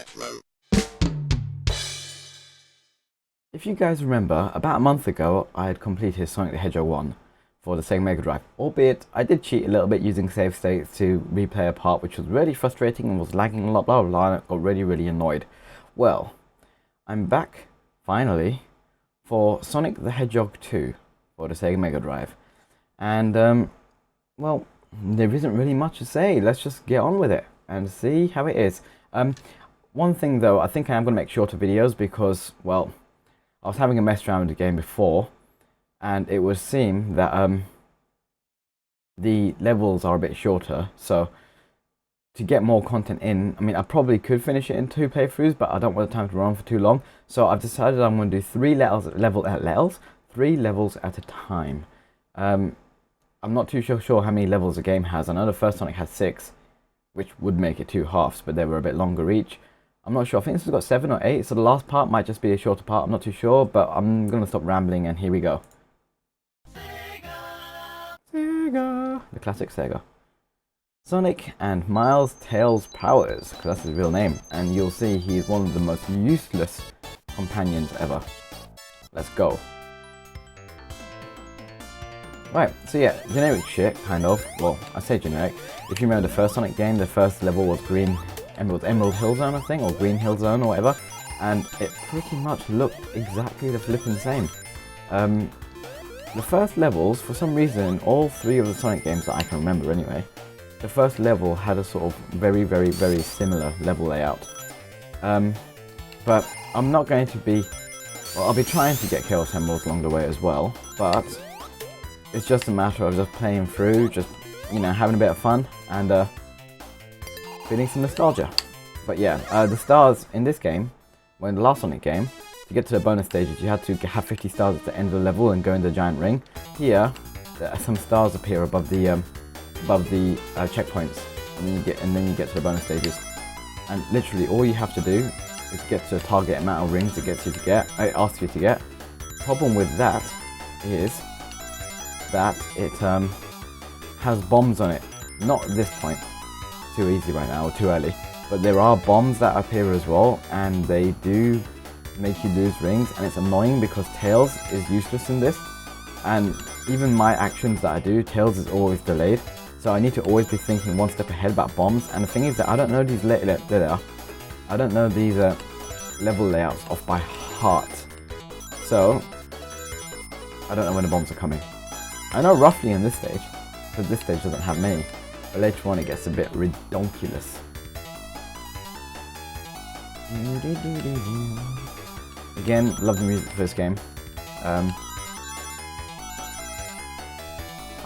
QefkaRetro. If you guys remember, about a month ago, I had completed Sonic the Hedgehog 1 for the Sega Mega Drive, albeit I did cheat a little bit using save states to replay a part which was really frustrating and was lagging a lot, blah blah blah, and I got really annoyed. Well, I'm back, finally, for Sonic the Hedgehog 2 for the Sega Mega Drive. And, well, there isn't really much to say. Let's just get on with it and see how it is. One thing though, I think I am going to make shorter videos because, well, I was having a mess around with the game before, and it would seem that the levels are a bit shorter. So to get more content in, I mean, I probably could finish it in 2 playthroughs, but I don't want the time to run for too long. So I've decided I'm going to do 3 levels at a time. I'm not too sure how many levels the game has. I know the first Sonic had 6, which would make it 2 halves, but they were a bit longer each. I'm not sure. I think this has got 7 or 8, so the last part might just be a shorter part. I'm not too sure, but I'm going to stop rambling and here we go. Sega! The classic Sega. Sonic and Miles Tails Powers, because that's his real name, and you'll see he's one of the most useless companions ever. Let's go. Right, so yeah, generic shit, kind of. Well, I say generic. If you remember the first Sonic game, the first level was Emerald Hill Zone, I think, or Green Hill Zone, or whatever, and it pretty much looked exactly the flipping same. The first levels, for some reason, all 3 of the Sonic games that I can remember anyway, the first level had a sort of very similar level layout. But I'm not going to be, well, I'll be trying to get Chaos Emeralds along the way as well, but it's just a matter of just playing through, just, you know, having a bit of fun, and feeling some nostalgia. But yeah, the stars in this game, well, in the last Sonic game, to get to the bonus stages, you had to have 50 stars at the end of the level and go in the giant ring. Here, some stars appear above the checkpoints, and then you get to the bonus stages. And literally, all you have to do is get to a target amount of rings it asks you to get. Problem with that is that it has bombs on it. Not at this point. Too easy right now, or too early, but there are bombs that appear as well, and they do make you lose rings, and it's annoying because Tails is useless in this, and even my actions that I do, Tails is always delayed, so I need to always be thinking one step ahead about bombs. And the thing is that I don't know these level layouts off by heart, so I don't know when the bombs are coming. I know roughly in this stage, because this stage doesn't have many. But later on it gets a bit redonkulous. Again, love the music for this game. I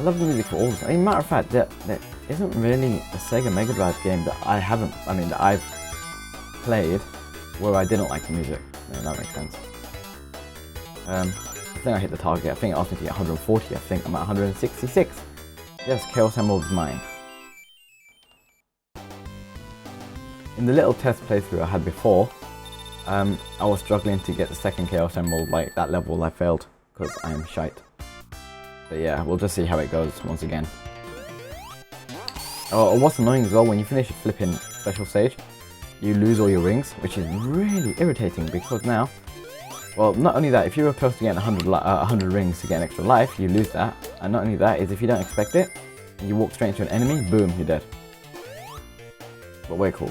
love the music for all of them. I mean, matter of fact, there isn't really a Sega Mega Drive game that that I've played where I didn't like the music. Yeah, that makes sense. I think I hit the target. I think it asked me to get 140. I think I'm at 166. Yes, Chaos Emerald is mine. In the little test playthrough I had before, I was struggling to get the second Chaos Emerald. Like, that level I failed because I am shite. But yeah, we'll just see how it goes once again. Oh, what's annoying as well, when you finish a flipping special stage, you lose all your rings, which is really irritating because now, well, not only that, if you were supposed to get 100 rings to get an extra life, you lose that. And not only that, is if you don't expect it, and you walk straight into an enemy, boom, you're dead. But we're cool.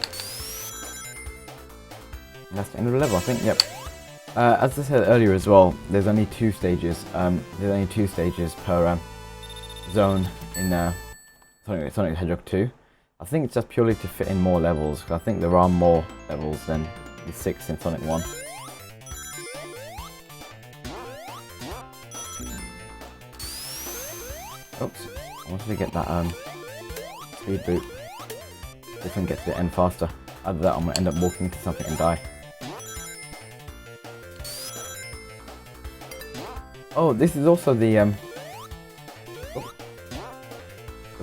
And that's the end of the level, I think. Yep. As I said earlier as well, there's only 2 stages. There's only 2 stages per zone in Sonic the Hedgehog 2. I think it's just purely to fit in more levels, because I think there are more levels than the 6 in Sonic 1. Oops, I wanted to get that speed boot. See if I can get to the end faster. Other than that, I'm going to end up walking into something and die. Oh, this is also the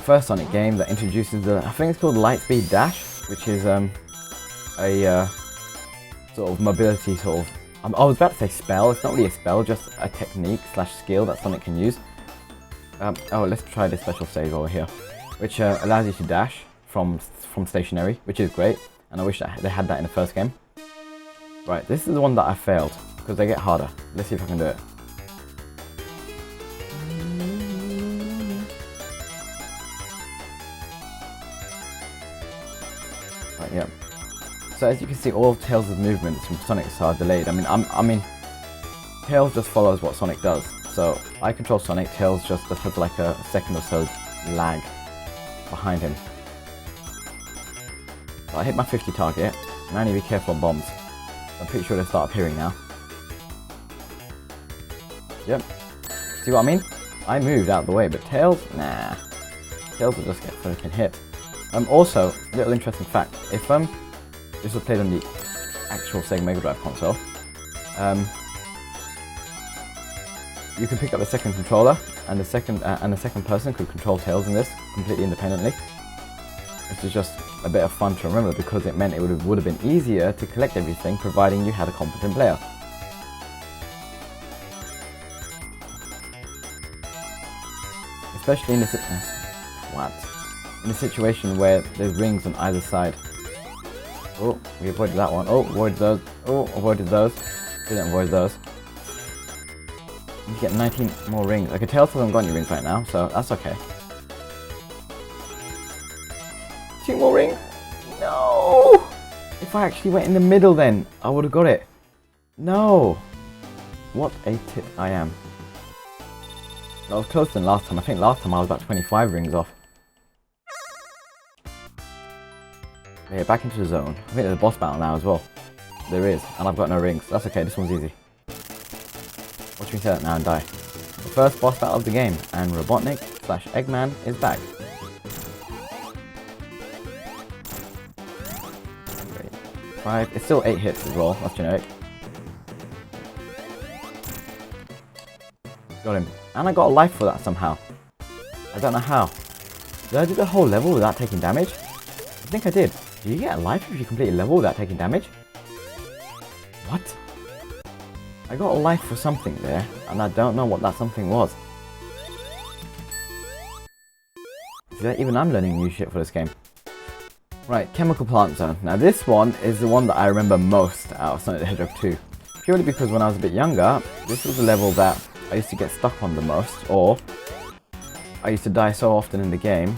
first Sonic game that introduces the, I think it's called Lightspeed Dash, which is a sort of mobility sort of, I was about to say spell, it's not really a spell, just a technique / skill that Sonic can use. Oh, let's try this special save over here, which allows you to dash from stationary, which is great. and I wish that they had that in the first game. Right, this is the one that I failed, because they get harder. Let's see if I can do it. Right, yeah. So as you can see, all of Tails' movements from Sonic's are delayed. I mean, Tails just follows what Sonic does. So I control Sonic, Tails just has like a second or so lag behind him. So I hit my 50 target, and I need to be careful on bombs. I'm pretty sure they start appearing now. Yep. See what I mean? I moved out of the way, but Tails, nah. Tails will just get freaking hit. Also, little interesting fact, if this was played on the actual Sega Mega Drive console, you can pick up a second controller, and the second person could control Tails in this completely independently. This is just a bit of fun to remember because it meant it would have been easier to collect everything, providing you had a competent player. Especially in this in a situation where there's rings on either side. Oh, we avoided that one. Oh, avoided those. Oh, avoided those. Didn't avoid those. You get 19 more rings. Okay, Tails hasn't got any rings right now, so that's okay. 2 more rings? No! If I actually went in the middle then, I would have got it. No! What a tit I am. I was closer than last time. I think last time I was about 25 rings off. Okay, back into the zone. I think there's a boss battle now as well. There is, and I've got no rings. That's okay, this one's easy. Watch me say that now and die. The first boss battle of the game, and Robotnik/Eggman is back. 5. It's still 8 hits as well, that's generic. Got him. And I got a life for that somehow. I don't know how. Did I do the whole level without taking damage? I think I did. Do you get a life if you complete a level without taking damage? What? I got a life for something there, and I don't know what that something was. See that? Even I'm learning new shit for this game. Right, Chemical Plant Zone. Now this one is the one that I remember most out of Sonic the Hedgehog 2. Purely because when I was a bit younger, this was the level that I used to get stuck on the most, or I used to die so often in the game,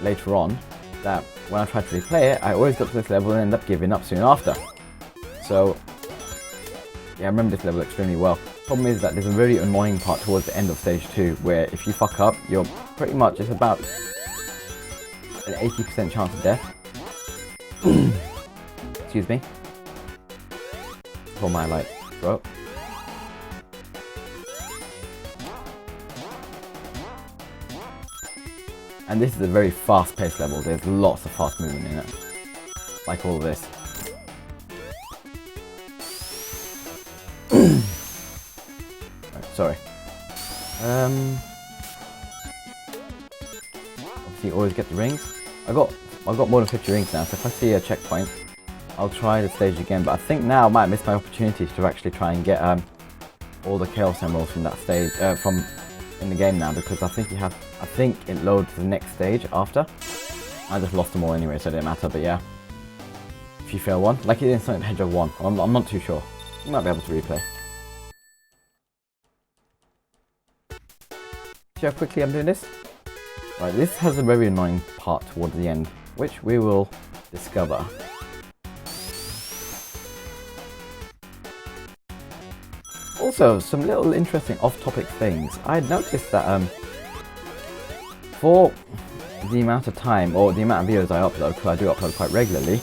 later on, that when I tried to replay it, I always got to this level and ended up giving up soon after. So, yeah, I remember this level extremely well. Problem is that there's a very annoying part towards the end of stage 2, where if you fuck up, you're pretty much, it's about an 80% chance of death. Excuse me. For my, throat. And this is a very fast-paced level. There's lots of fast movement in it. Like all this. Right, sorry. Obviously, always get the rings. I've got more than 50 rings now, so if I see a checkpoint, I'll try the stage again. But I think now I might miss my opportunity to actually try and get all the Chaos Emeralds from that stage, from in the game now, because I think it loads the next stage after. I just lost them all anyway, so it didn't matter. But yeah, if you fail one, like it in Sonic the Hedgehog 1, I'm not too sure. You might be able to replay. See how quickly I'm doing this? Right, this has a very annoying part towards the end, which we will discover. Also, some little interesting off-topic things. I noticed that for the amount of time, or the amount of videos I upload, because I do upload quite regularly,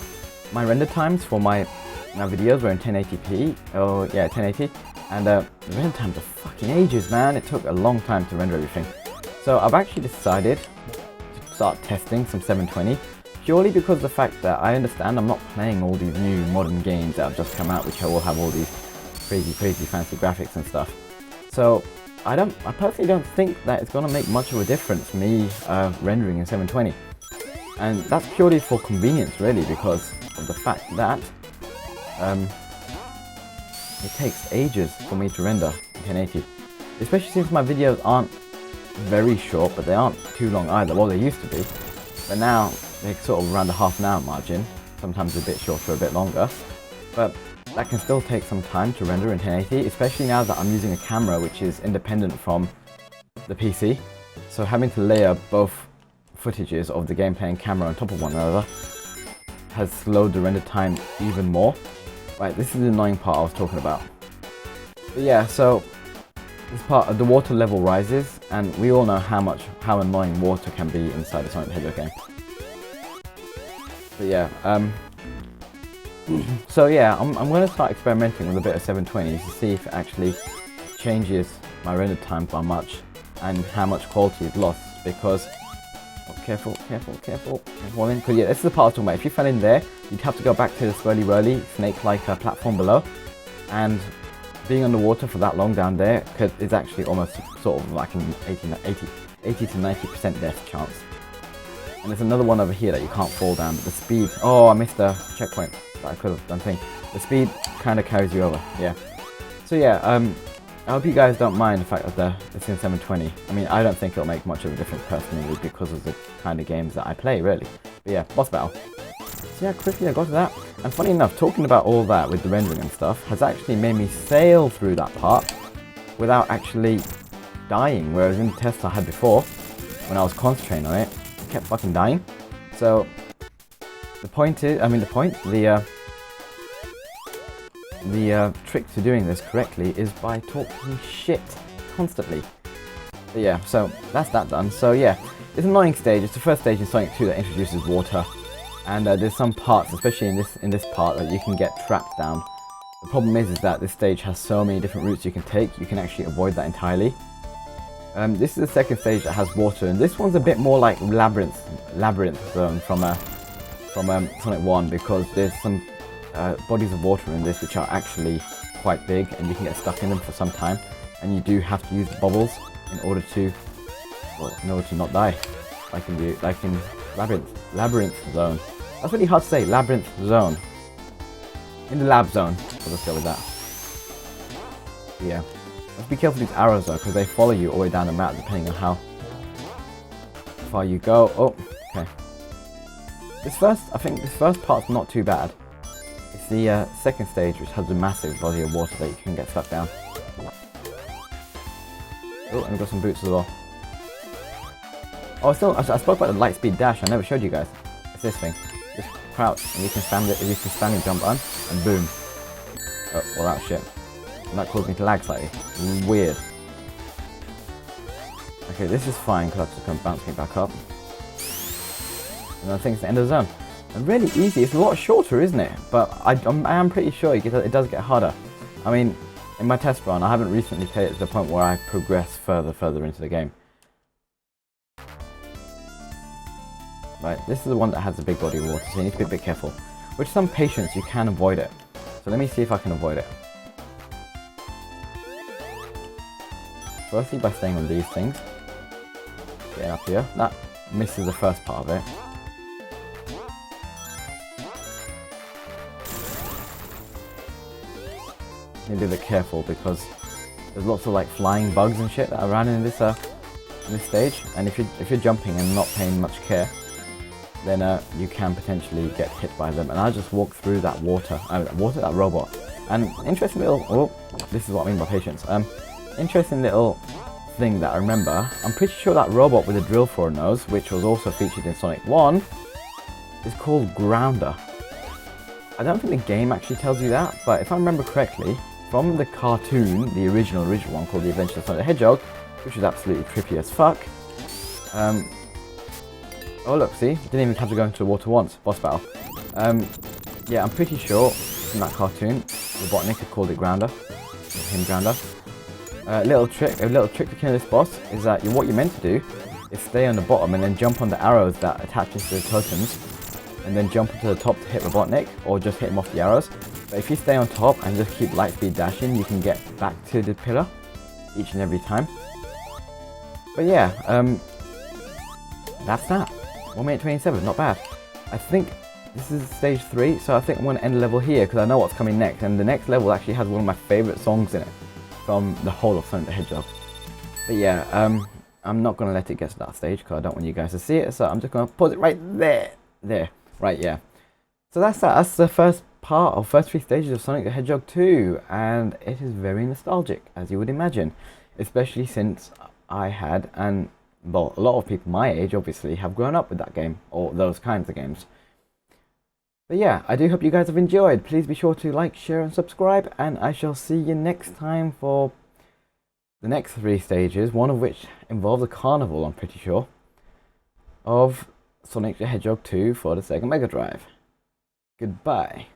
my render times for my videos were in 1080p, oh yeah, 1080, and the render times are fucking ages, man. It took a long time to render everything. So I've actually decided to start testing some 720, purely because of the fact that I understand I'm not playing all these new modern games that have just come out, which all have all these crazy fancy graphics and stuff. So I personally don't think that it's gonna make much of a difference me rendering in 720, and that's purely for convenience, really, because of the fact that it takes ages for me to render in 1080, especially since my videos aren't very short, but they aren't too long either. Well, they used to be, but now they're sort of around the half an hour margin. sometimes a bit shorter, a bit longer, but that can still take some time to render in 1080, especially now that I'm using a camera which is independent from the PC. So having to layer both footages of the gameplay and camera on top of one another has slowed the render time even more. Right, this is the annoying part I was talking about. But yeah, so this part of the water level rises, and we all know how annoying water can be inside a Sonic the Hedgehog game. But yeah, so yeah, I'm going to start experimenting with a bit of 720 to see if it actually changes my render time by much and how much quality is lost, because careful, because yeah, this is the part I was talking about. If you fell in there, you'd have to go back to the swirly snake-like platform below, and being underwater for that long down there is actually almost sort of like an 80 to 90% death chance. And there's another one over here that you can't fall down, but the speed... Oh, I missed a checkpoint that I could have done thing. The speed kind of carries you over, yeah. So yeah, I hope you guys don't mind the fact that it's in 720. I mean, I don't think it'll make much of a difference personally because of the kind of games that I play, really. But yeah, boss battle. So yeah, quickly I got to that. And funny enough, talking about all that with the rendering and stuff has actually made me sail through that part without actually dying, whereas in the tests I had before, when I was concentrating on it, I kept fucking dying. So the point is, the trick to doing this correctly is by talking shit constantly. But yeah, so that's that done. So yeah, it's an annoying stage. It's the first stage in Sonic 2 that introduces water, and there's some parts, especially in this part, that you can get trapped down. The problem is that this stage has so many different routes you can take. You can actually avoid that entirely. This is the second stage that has water, and this one's a bit more like labyrinth zone from Sonic 1, because there's some bodies of water in this which are actually quite big, and you can get stuck in them for some time, and you do have to use bubbles in order to not die, like in labyrinth zone. That's really hard to say, labyrinth zone. In the lab zone, so let's go with that. Yeah. Let's be careful with these arrows though, because they follow you all the way down the map depending on how far you go. Oh, okay. I think this first part's not too bad. It's the second stage which has a massive body of water that you can get stuck down. Oh, and we've got some boots as well. Oh, I spoke about the light speed dash. I never showed you guys. It's this thing. Just crouch, and you can stand and jump on, and boom. Oh, well that's shit. And that caused me to lag slightly. Weird. Okay, this is fine because that's just going to bounce me back up. And I think it's the end of the zone. And really easy. It's a lot shorter, isn't it? But I am pretty sure it does get harder. I mean, in my test run, I haven't recently played it to the point where I progress further into the game. Right, this is the one that has a big body of water, so you need to be a bit careful. With some patience, you can avoid it. So let me see if I can avoid it. Firstly, by staying on these things. Getting up here. That misses the first part of it. Need to be a bit careful because there's lots of like flying bugs and shit that are around in this stage, and if you're jumping and not paying much care, then you can potentially get hit by them. And I just walk through that that robot. And interesting little, oh, this is what I mean by patience. Interesting little thing that I remember. I'm pretty sure that robot with a drill for a nose, which was also featured in Sonic 1, is called Grounder. I don't think the game actually tells you that, but if I remember correctly, from the cartoon, the original one called The Adventures of Sonic the Hedgehog, which is absolutely trippy as fuck. Oh look, see? Didn't even have to go into the water once. Boss battle. Yeah, I'm pretty sure from that cartoon, Robotnik had called it Grounder. Him Grounder. A little trick to kill this boss is that what you're meant to do is stay on the bottom and then jump on the arrows that attach to the totems, and then jump to the top to hit Robotnik, or just hit him off the arrows. But if you stay on top and just keep light speed dashing, you can get back to the pillar each and every time. But yeah, that's that. 1 minute 27, not bad. I think this is stage 3, so I think I'm going to end the level here because I know what's coming next, and the next level actually has one of my favourite songs in it from the whole of Sonic the Hedgehog. But yeah, I'm not going to let it get to that stage because I don't want you guys to see it, so I'm just going to pause it right there. Right, yeah. So that's that. That's the first part of first 3 stages of Sonic the Hedgehog 2, and it is very nostalgic, as you would imagine, especially since I had, and well, a lot of people my age obviously have grown up with that game, or those kinds of games. But yeah, I do hope you guys have enjoyed. Please be sure to like, share and subscribe, and I shall see you next time for the next 3 stages, one of which involves a carnival, I'm pretty sure, of Sonic the Hedgehog 2 for the Sega Mega Drive. Goodbye.